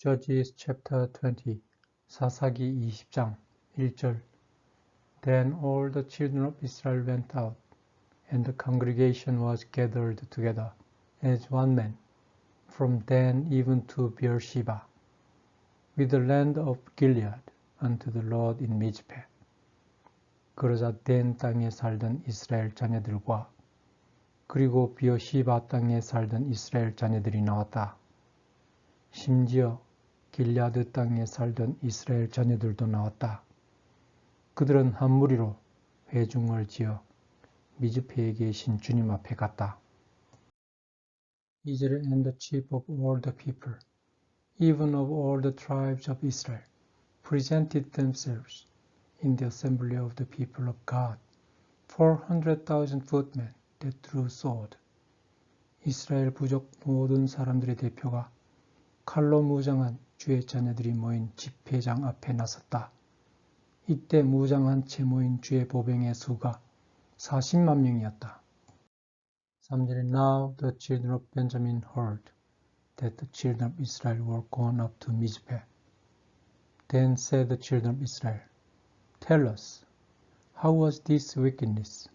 Judges chapter 20 사사기 20장 1절 Then all the children of Israel went out, and the congregation was gathered together as one man, from Dan even to Beersheba, with the land of Gilead unto the Lord in Mizpeh. 그러자 댄 땅에 살던 이스라엘 자녀들과 그리고 비어시바 땅에 살던 이스라엘 자녀들이 나왔다. 심지어 길야드 땅에 살던 이스라엘 자녀들도 나왔다. 그들은 한 무리로 회중을 지어 미즈페에 계신 주님 앞에 갔다. Israel and the chief of all the people, even of all the tribes of Israel, presented themselves in the assembly of the people of God, 400,000 footmen that drew sword. 이스라엘 부족 모든 사람들의 대표가 칼로 무장한 주의 자녀들이 모인 집회장 앞에 나섰다. 이때 무장한 채 모인 주의 보병의 수가 40만 명이었다. 3절에 Now the children of Benjamin heard that the children of Israel were gone up to Mizpeh. Then said the children of Israel, Tell us, how was this wickedness?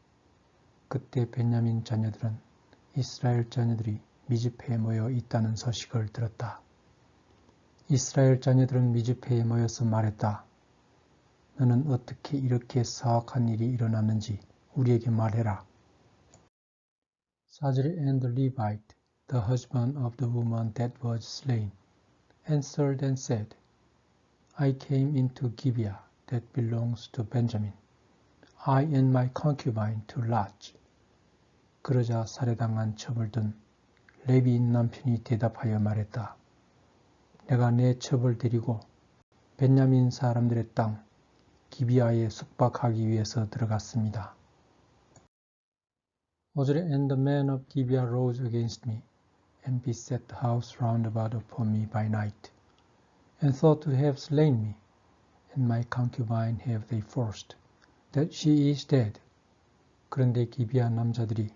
그때 베냐민 자녀들은 이스라엘 자녀들이 미즈페에 모여 있다는 소식을 들었다. 이스라엘 자녀들은 미즈페에 모여서 말했다. 너는 어떻게 이렇게 사악한 일이 일어났는지 우리에게 말해라. 4절에 And the Levite, the husband of the woman that was slain, answered and said, I came into Gibeah that belongs to Benjamin, I and my concubine to lodge. 그러자 살해당한 첩을 든 레위인 남편이 대답하여 말했다. 내가 내 첩을 데리고 베냐민 사람들의 땅 기비아에 숙박하기 위해서 들어갔습니다. 5절에 And the men of Gibeah rose against me and beset the house round about upon me by night, and thought to have slain me, and my concubine have they forced, that she is dead. 그런데 기비아 남자들이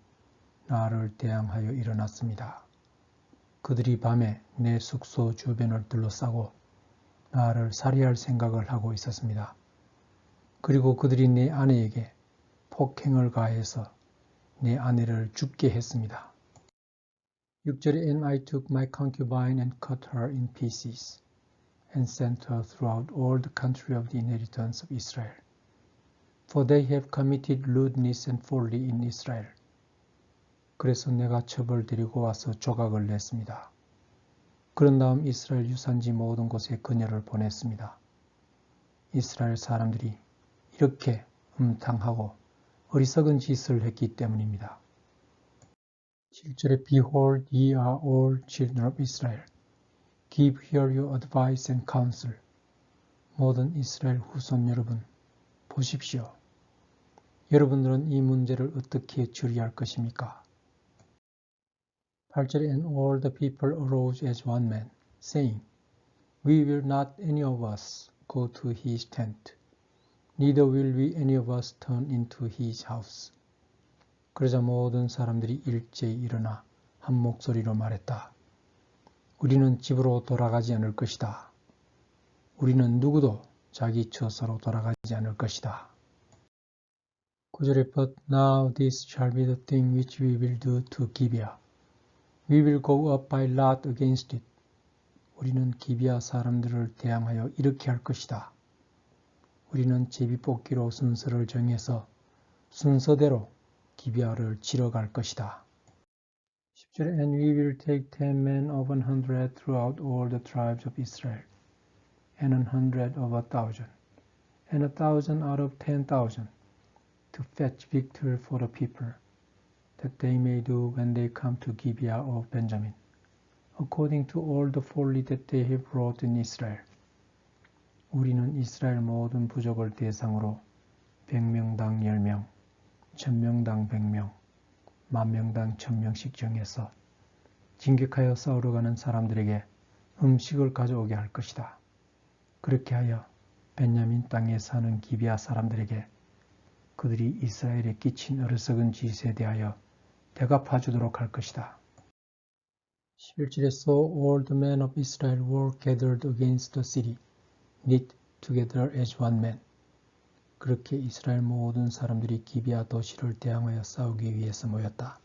나를 대항하여 일어났습니다. 그들이 밤에 내 숙소 주변을 둘러싸고 나를 살해할 생각을 하고 있었습니다. 그리고 그들이 내 아내에게 폭행을 가해서 내 아내를 죽게 했습니다. 6절에 And I took my concubine and cut her in pieces, and sent her throughout all the country of the inheritance of Israel. For they have committed lewdness and folly in Israel. 그래서 내가 첩을 데리고 와서 조각을 냈습니다. 그런 다음 이스라엘 유산지 모든 곳에 그녀를 보냈습니다. 이스라엘 사람들이 이렇게 음탕하고 어리석은 짓을 했기 때문입니다. 7절에 Behold, ye are all children of Israel. Give here your advice and counsel. 모든 이스라엘 후손 여러분, 보십시오. 여러분들은 이 문제를 어떻게 처리할 것입니까? 8절에 And all the people arose as one man, saying, We will not any of us go to his tent, neither will we any of us turn into his house. 그러자 모든 사람들이 일제히 일어나 한 목소리로 말했다. 우리는 집으로 돌아가지 않을 것이다. 우리는 누구도 자기 처소로 돌아가지 않을 것이다. 9절에 But now this shall be the thing which we will do to Gibeah. We will go up by lot against it. 우리는 기비아 사람들을 대항하여 이렇게 할 것이다. 우리는 제비뽑기로 순서를 정해서 순서대로 기비아를 치러 갈 것이다. 10절에 And we will take 10 men of 100 throughout all the tribes of Israel, and 100 of 1,000, and 1,000 out of 10,000, to fetch victual for the people, that they may do when they come to Gibeah of Benjamin, according to all the folly that they have wrought in Israel. 우리는 이스라엘 모든 부족을 대상으로 100명당 10명, 1000명당 100명, 10,000명당 1000명씩 정해서 진격하여 싸우러 가는 사람들에게 음식을 가져오게 할 것이다. 그렇게 하여 베냐민 땅에 사는 기비아 사람들에게 그들이 이스라엘에 끼친 어리석은 짓에 대하여 대갚아 주도록 할 것이다. 11절에 So all the men of Israel were gathered against the city, knit together as one man. 그렇게 이스라엘 모든 사람들이 기비아 도시를 대항하여 싸우기 위해서 모였다.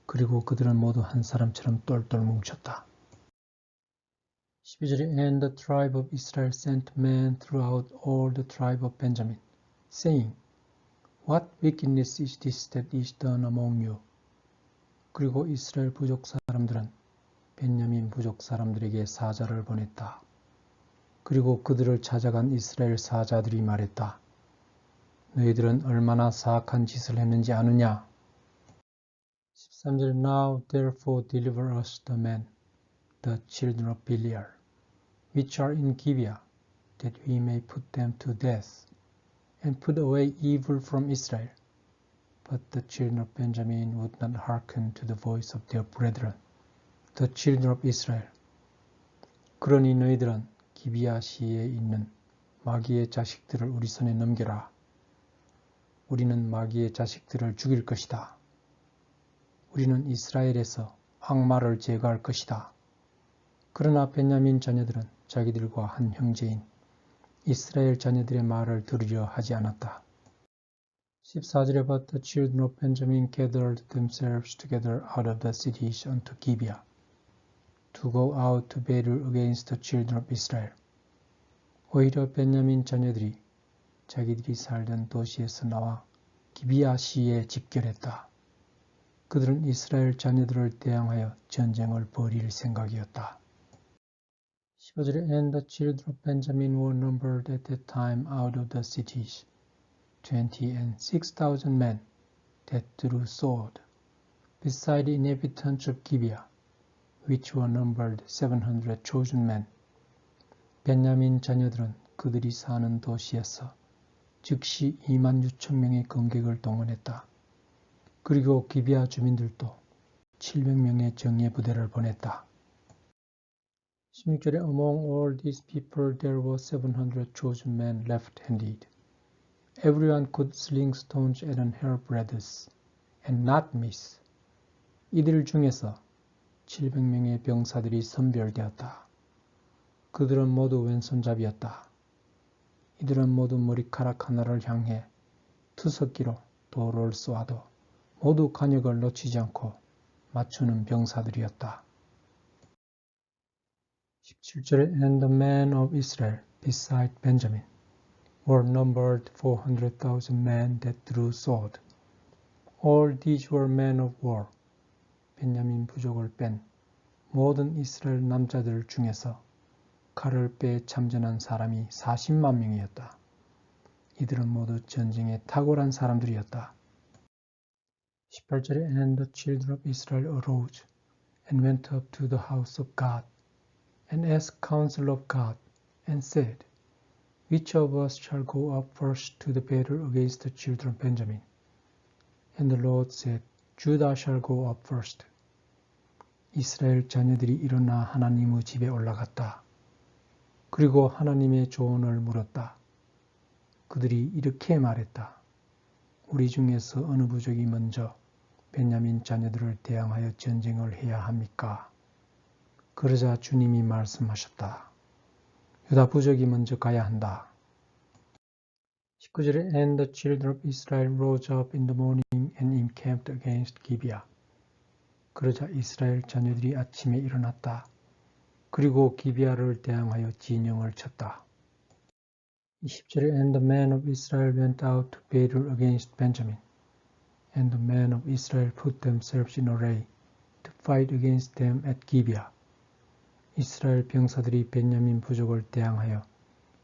그리고 그들은 모두 한 사람처럼 똘똘 뭉쳤다. 12절에 And the tribe of Israel sent men throughout all the tribe of Benjamin, saying, What wickedness is this that is done among you? 그리고 이스라엘 부족 사람들은 벤야민 부족 사람들에게 사자를 보냈다. 그리고 그들을 찾아간 이스라엘 사자들이 말했다. 너희들은 얼마나 사악한 짓을 했는지 아느냐? 13절 Now therefore deliver us the men, the children of Belial, which are in Gibeah, that we may put them to death, and put away evil from Israel. But the children of Benjamin would not hearken to the voice of their brethren, the children of Israel. 그러니 너희들은 기비아시에 있는 마귀의 자식들을 우리 손에 넘겨라. 우리는 마귀의 자식들을 죽일 것이다. 우리는 이스라엘에서 악마를 제거할 것이다. 그러나 베냐민 자녀들은 자기들과 한 형제인 이스라엘 자녀들의 말을 들으려 하지 않았다. 14절에 But the children of Benjamin gathered themselves together out of the cities unto Gibeah, to go out to battle against the children of Israel. 오히려 베냐민 자녀들이 자기들이 살던 도시에서 나와 기비아시에 집결했다. 그들은 이스라엘 자녀들을 대항하여 전쟁을 벌일 생각이었다. 15절에 And the children of Benjamin were numbered at that time out of the cities, 26,000 men that drew sword, beside the inhabitants of Gibeah, which were numbered 700 chosen men. 벤야민 자녀들은 그들이 사는 도시에서 즉시 26,000명의 검객을 동원했다. 그리고 기비아 주민들도 700명의 정예 부대를 보냈다. 16절에 Among all these people there were 700 chosen men left-handed. Everyone could sling stones at an hairbreadth and not miss. 이들 중에서 700명의 병사들이 선별되었다. 그들은 모두 왼손잡이였다. 이들은 모두 머리카락 하나를 향해 투석기로 돌을 쏘아도 모두 간역을 놓치지 않고 맞추는 병사들이었다. 17절에 And the men of Israel beside Benjamin were numbered 400,000 men that drew sword. All these were men of war. 벤야민 부족을 뺀 모든 이스라엘 남자들 중에서 칼을 빼 참전한 사람이 40만 명이었다. 이들은 모두 전쟁에 탁월한 사람들이었다. 18절에 And the children of Israel arose and went up to the house of God and asked counsel of God and said, Which of us shall go up first to the battle against the children of Benjamin? And the Lord said, Judah shall go up first. 이스라엘 자녀들이 일어나 하나님의 집에 올라갔다. 그리고 하나님의 조언을 물었다. 그들이 이렇게 말했다. 우리 중에서 어느 부족이 먼저 벤야민 자녀들을 대항하여 전쟁을 해야 합니까? 그러자 주님이 말씀하셨다. 유다 부족이 먼저 가야 한다. 19절에 And the children of Israel rose up in the morning and encamped against Gibeah. 그러자 이스라엘 자녀들이 아침에 일어났다. 그리고 기비아를 대항하여 진영을 쳤다. 20절에 And the men of Israel went out to battle against Benjamin. And the men of Israel put themselves in array to fight against them at Gibeah. 이스라엘 병사들이 벤야민 부족을 대항하여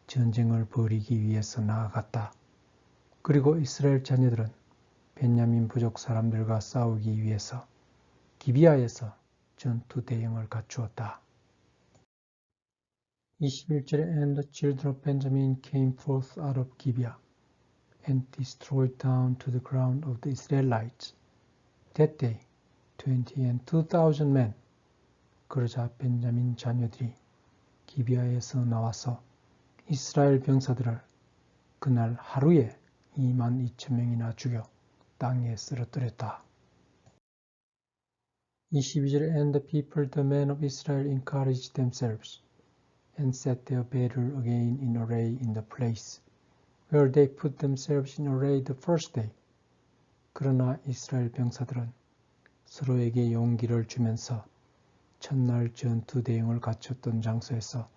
전쟁을 벌이기 위해서 나아갔다. 그리고 이스라엘 자녀들은 벤야민 부족 사람들과 싸우기 위해서 기비아에서 전투 대형을 갖추었다. 21절에 And the children of Benjamin came forth out of Gibeah and destroyed down to the ground of the Israelites. That day, 22,000 men. 그러자 벤자민 자녀들이 기비아에서 나와서 이스라엘 병사들을 그날 하루에 22,000명이나 죽여 땅에 쓰러뜨렸다. 22절 And the people, the men of Israel, encouraged themselves and set their battle again in array in the place where they put themselves in array the first day. 그러나 이스라엘 병사들은 서로에게 용기를 주면서 첫날 전투 대응을 갖췄던 장소에서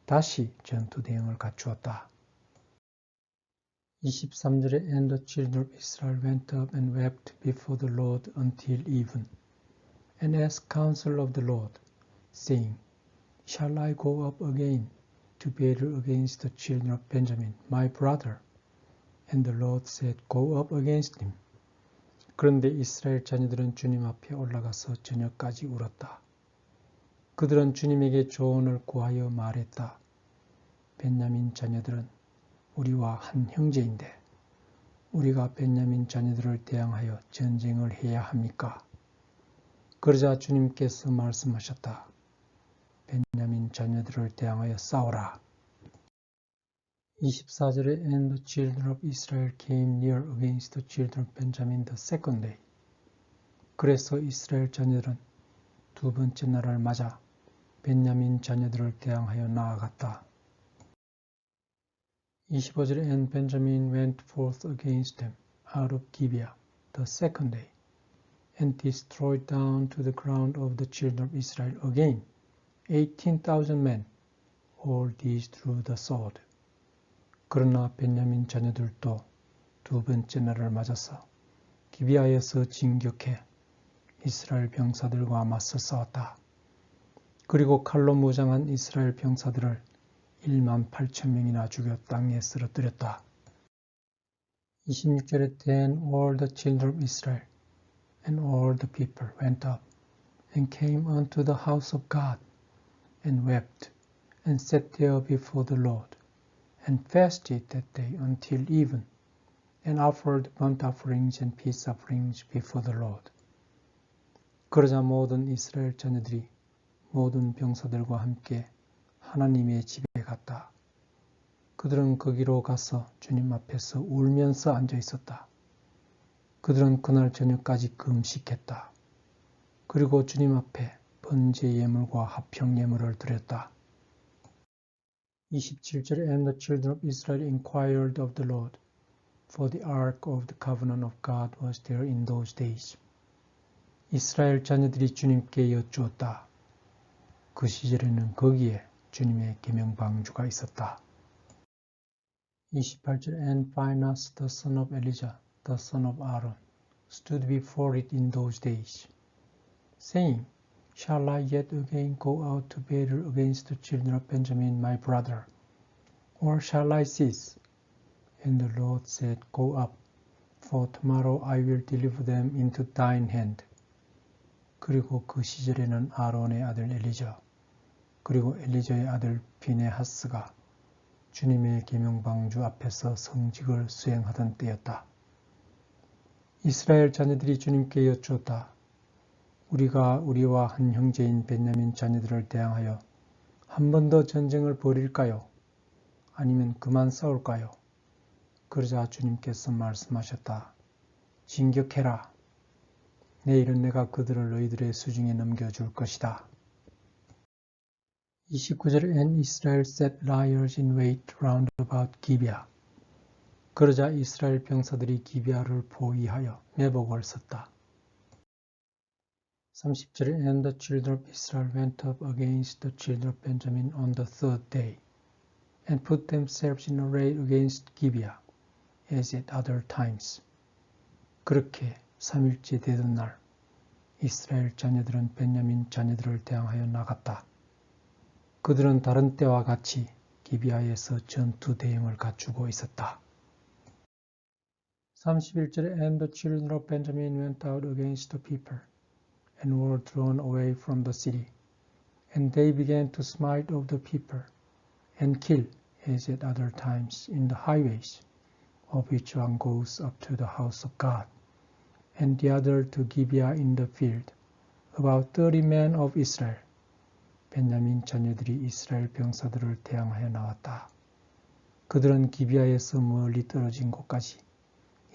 다시 전투 대응을 갖추었다. 23절에 And the children of Israel went up and wept before the Lord until even, and asked counsel of the Lord, saying, Shall I go up again to battle against the children of Benjamin, my brother? And the Lord said, Go up against him. 그런데 이스라엘 자녀들은 주님 앞에 올라가서 저녁까지 울었다. 그들은 주님에게 조언을 구하여 말했다. 베냐민 자녀들은 우리와 한 형제인데 우리가 베냐민 자녀들을 대항하여 전쟁을 해야 합니까? 그러자 주님께서 말씀하셨다. 베냐민 자녀들을 대항하여 싸우라. 24절에 And the children of Israel came near against the children of Benjamin the second day. 그래서 이스라엘 자녀들은 두 번째 날을 맞아 베냐민 자녀들을 대항하여 나아갔다. 25절에 And Benjamin went forth against them out of Gibeah the second day, and destroyed down to the ground of the children of Israel again 18,000 men, all these through the sword. 그러나 베냐민 자녀들도 두 번째 날을 맞아서 기비아에서 진격해 이스라엘 병사들과 맞서 싸웠다. 그리고 칼로 무장한 이스라엘 병사들을 18,000명이나 죽여 땅에 쓰러뜨렸다. 26절에 Then all the children of Israel and all the people went up and came unto the house of God and wept and sat there before the Lord and fasted that day until even and offered burnt offerings and peace offerings before the Lord. 그러자 모든 이스라엘 자녀들이 모든 병사들과 함께 하나님의 집에 갔다. 그들은 거기로 가서 주님 앞에서 울면서 앉아 있었다. 그들은 그날 저녁까지 금식했다. 그리고 주님 앞에 번제 예물과 합평 예물을 드렸다. 27절에 And the children of Israel inquired of the Lord, for the ark of the covenant of God was there in those days. 이스라엘 자녀들이 주님께 여쭈었다. 그 시절에는 거기에 주님의 계명 방주가 있었다. 28절 And Phinehas the son of Elijah, the son of Aaron, stood before it in those days, saying, Shall I yet again go out to battle against the children of Benjamin my brother? Or shall I cease? And the Lord said, Go up, for tomorrow I will deliver them into thine hand. 그리고 그 시절에는 아론의 아들 엘리자, 그리고 엘리자의 아들 비네하스가 주님의 계명방주 앞에서 성직을 수행하던 때였다. 이스라엘 자녀들이 주님께 여쭈었다. 우리가 우리와 한 형제인 베냐민 자녀들을 대항하여 한 번 더 전쟁을 벌일까요? 아니면 그만 싸울까요? 그러자 주님께서 말씀하셨다. 진격해라. 내일은 내가 그들을 너희들의 수중에 넘겨줄 것이다. 29절에 And Israel set liers in wait round about Gibeah. 그러자 이스라엘 병사들이 기비아를 포위하여 매복을 섰다. 30절에 And the children of Israel went up against the children of Benjamin on the third day, and put themselves in array against Gibeah, as at other times. 그렇게 3일째 되던 날 이스라엘 자녀들은 베냐민 자녀들을 대항하여 나갔다. 그들은 다른 때와 같이 기비아에서 전투 대응을 갖추고 있었다. 31절에 And the children of Benjamin went out against the people, and were drawn away from the city. And they began to smite of the people, and kill, as at other times, in the highways, of which one goes up to the house of God, and the other to Gibeah in the field, about 30 men of Israel. 베냐민 자녀들이 이스라엘 병사들을 대항하여 나왔다. 그들은 기비아에서 멀리 떨어진 곳까지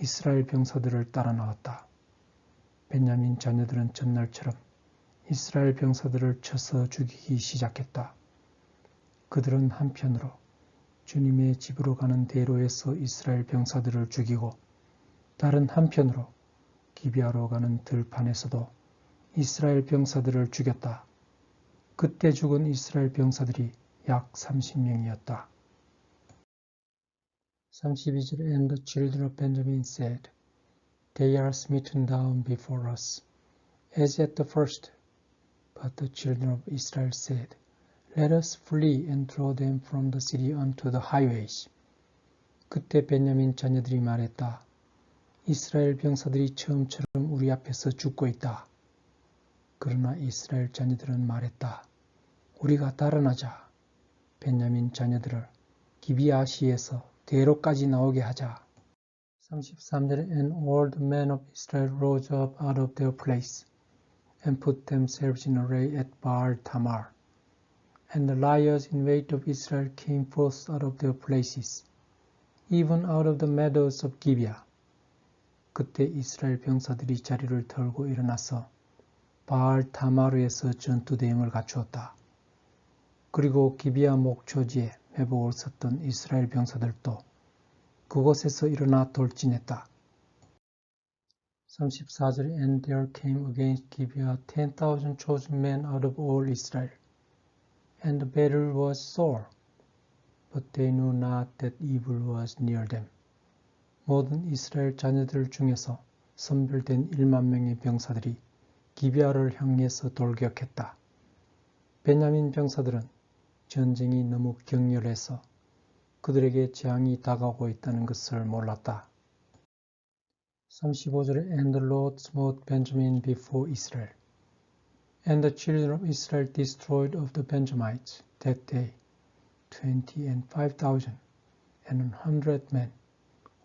이스라엘 병사들을 따라 나왔다. 베냐민 자녀들은 전날처럼 이스라엘 병사들을 쳐서 죽이기 시작했다. 그들은 한편으로 주님의 집으로 가는 대로에서 이스라엘 병사들을 죽이고 다른 한편으로 기비아로 가는 들판에서도 이스라엘 병사들을 죽였다. 그때 죽은 이스라엘 병사들이 약 30명이었다. 32절 And the children of Benjamin said, They are smitten down before us, as at the first. But the children of Israel said, Let us flee and throw them from the city onto the highways. 그때 베냐민 자녀들이 말했다. 이스라엘 병사들이 처음처럼 우리 앞에서 죽고 있다. 그러나 이스라엘 자녀들은 말했다. 우리가 달아나자. 베냐민 자녀들을 기비아시에서 대로까지 나오게 하자. 33절에 And all the men of Israel rose up out of their place and put themselves in array at Baal Tamar. And the lions in wait of Israel came forth out of their places, even out of the meadows of Gibeah. 그때 이스라엘 병사들이 자리를 털고 일어나서 바알 타마르에서 전투 대응을 갖추었다. 그리고 기비아 목초지에 매복을 섰던 이스라엘 병사들도 그곳에서 일어나 돌진했다. 34절에 And there came against Gibeah 10,000 chosen men out of all Israel. And the battle was sore, but they knew not that evil was near them. 모든 이스라엘 자녀들 중에서 선별된 1만 명의 병사들이 기비아를 향해서 돌격했다. 베냐민 병사들은 전쟁이 너무 격렬해서 그들에게 재앙이 다가오고 있다는 것을 몰랐다. 35절에 And the Lord smote Benjamin before Israel. And the children of Israel destroyed of the Benjamites that day 25,000 and 100 men.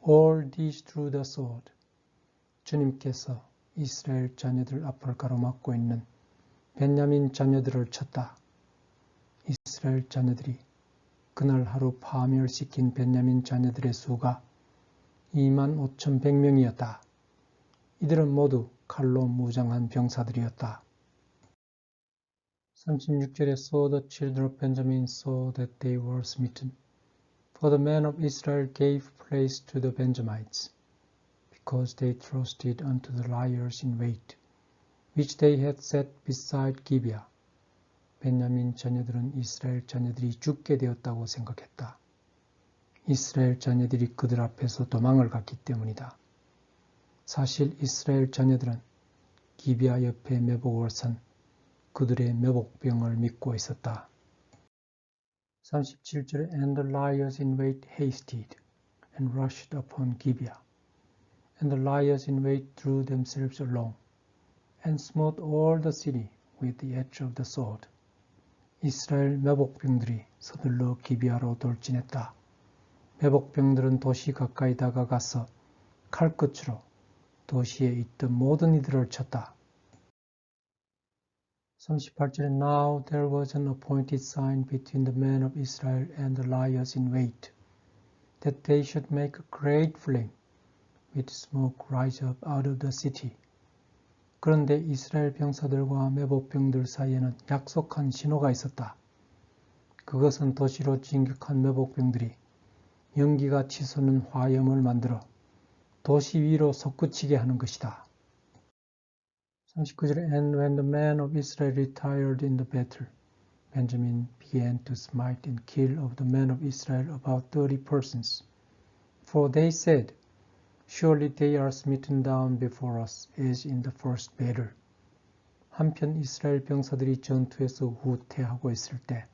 All these drew the sword. 주님께서 이스라엘 자녀들 앞을 가로막고 있는 베냐민 자녀들을 쳤다. 이스라엘 자녀들이 그날 하루 파멸시킨 베냐민 자녀들의 수가 25,100명이었다. 이들은 모두 칼로 무장한 병사들이었다. 36절에 So the children of Benjamin saw that they were smitten. For the men of Israel gave place to the Benjamites, because they trusted unto the liers in wait, which they had set beside Gibeah. 베냐민 자녀들은 이스라엘 자녀들이 죽게 되었다고 생각했다. 이스라엘 자녀들이 그들 앞에서 도망을 갔기 때문이다. 사실 이스라엘 자녀들은 기비아 옆에 매복을 선 그들의 매복병을 믿고 있었다. 37절에 And the liers in wait hasted and rushed upon Gibeah. And the liers in wait threw themselves along and smote all the city with the edge of the sword. 이스라엘 매복병들이 서둘러 기비아로 돌진했다. 매복병들은 도시 가까이 다가가서 칼끝으로 도시에 있던 모든 이들을 쳤다. 38절에 Now there was an appointed sign between the men of Israel and the liers in wait, that they should make a great flame, with smoke rise up out of the city. 그런데 이스라엘 병사들과 매복병들 사이에는 약속한 신호가 있었다. 그것은 도시로 진격한 매복병들이 연기가 치솟는 화염을 만들어 도시 위로 솟구치게 하는 것이다. 39절에 And when the men of Israel retired in the battle, Benjamin began to smite and kill of the men of Israel about 30 persons. For they said, Surely they are smitten down before us, as in the first battle. 한편 이스라엘 병사들이 전투에서 후퇴하고 있을 때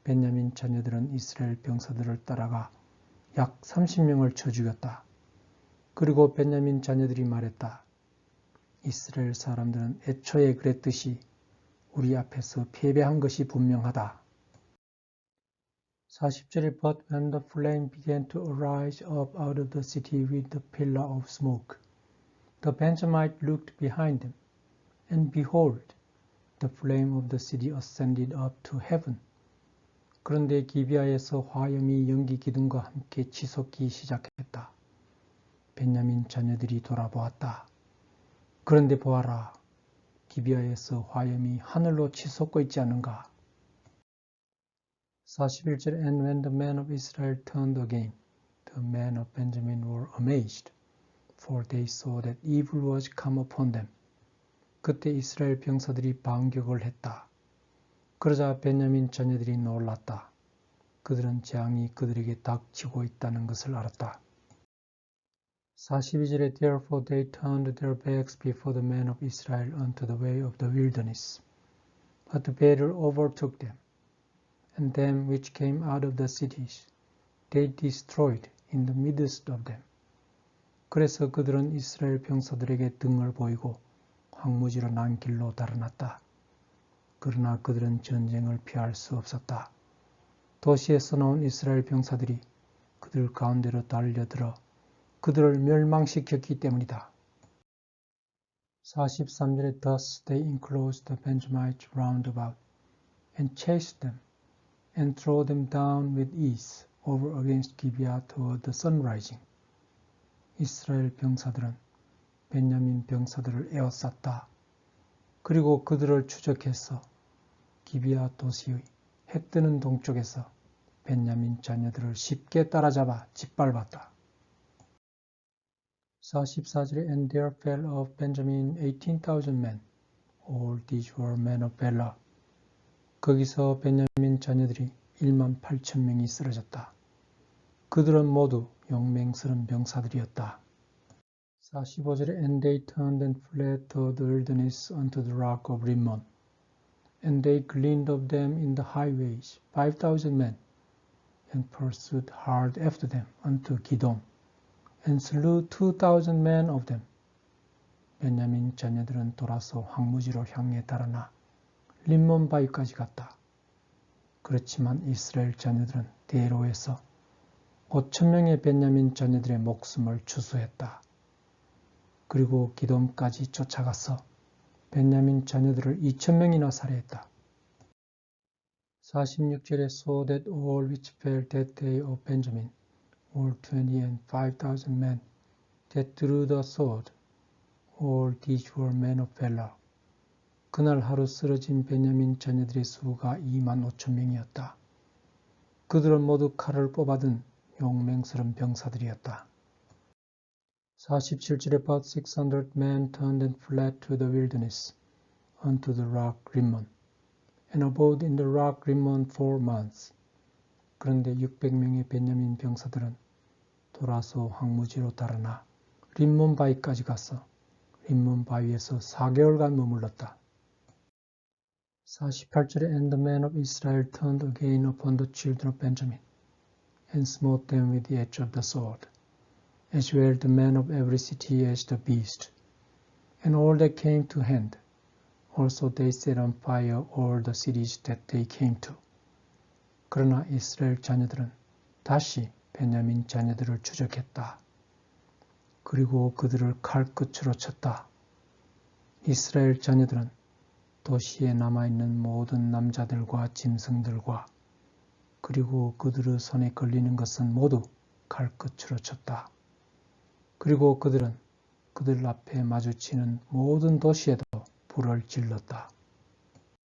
베냐민 자녀들은 이스라엘 병사들을 따라가 약 30명을 쳐 죽였다. 그리고 베냐민 자녀들이 말했다. 이스라엘 사람들은 애초에 그랬듯이 우리 앞에서 패배한 것이 분명하다. 40절에 But when the flame began to arise up out of the city with the pillar of smoke, the Benjamites looked behind them, and behold, the flame of the city ascended up to heaven. 그런데 기비아에서 화염이 연기 기둥과 함께 치솟기 시작했다. 베냐민 자녀들이 돌아보았다. 그런데 보아라, 기비아에서 화염이 하늘로 치솟고 있지 않은가? 41절 And when the men of Israel turned again, the men of Benjamin were amazed, for they saw that evil was come upon them. 그때 이스라엘 병사들이 반격을 했다. 그러자 베냐민 자녀들이 놀랐다. 그들은 재앙이 그들에게 닥치고 있다는 것을 알았다. 42절에 Therefore they turned their backs before the men of Israel unto the way of the wilderness. But the battle overtook them, and them which came out of the cities, they destroyed in the midst of them. 그래서 그들은 이스라엘 병사들에게 등을 보이고 황무지로 난 길로 달아났다. 그러나 그들은 전쟁을 피할 수 없었다. 도시에서 나온 이스라엘 병사들이 그들 가운데로 달려들어 그들을 멸망시켰기 때문이다. 43절에 Thus they enclosed the Benjamites round about, and chased them, and threw them down with ease over against Gibeah toward the sunrising. 이스라엘 병사들은 베냐민 병사들을 에워쌌다. 그리고 그들을 추적해서 기비아 도시의 해 뜨는 동쪽에서 베냐민 자녀들을 쉽게 따라잡아 짓밟았다. 44절에 And there fell of Benjamin 18,000 men. All these were men of valor. 거기서 베냐민 자녀들이 1만 8천 명이 쓰러졌다. 그들은 모두 용맹스러운 병사들이었다. 45절에 And they turned and fled to the wilderness unto the rock of Rimmon. And they gleaned of them in the highways 5,000 men, and pursued hard after them unto Gidom, and slew 2,000 men of them. 베냐민 자녀들은 돌아서 황무지로 향해 달아나 림몬 바위까지 갔다. 그렇지만 이스라엘 자녀들은 대로에서 5,000명의 베냐민 자녀들의 목숨을 추수했다. 그리고 기돔까지 쫓아가서 베냐민 자녀들을 2,000명이나 살해했다. 46절에 So that all which fell that day of Benjamin were 25,000 men that drew the sword. All these were men of valor. 그날 하루 쓰러진 베냐민 자녀들의 수가 25,000명이었다. 그들은 모두 칼을 뽑아든 용맹스러운 병사들이었다. 47절에 But 600 men turned and fled to the wilderness unto the rock Rimmon, and abode in the rock Rimmon 4 months. 그런데 600명의 베냐민 병사들은 돌아서 황무지로 달아나 림몬 바위까지 가서 림몬 바위에서 4개월간 머물렀다. 48절에 And the men of Israel turned again upon the children of Benjamin, and smote them with the edge of the sword, as well the men of every city as the beast, and all that came to hand. Also they set on fire all the cities that they came to. 그러나 이스라엘 자녀들은 다시 베냐민 자녀들을 추적했다. 그리고 그들을 칼끝으로 쳤다. 이스라엘 자녀들은 도시에 남아있는 모든 남자들과 짐승들과 그리고 그들의 손에 걸리는 것은 모두 칼끝으로 쳤다. 그리고 그들은 그들 앞에 마주치는 모든 도시에도 불을 질렀다.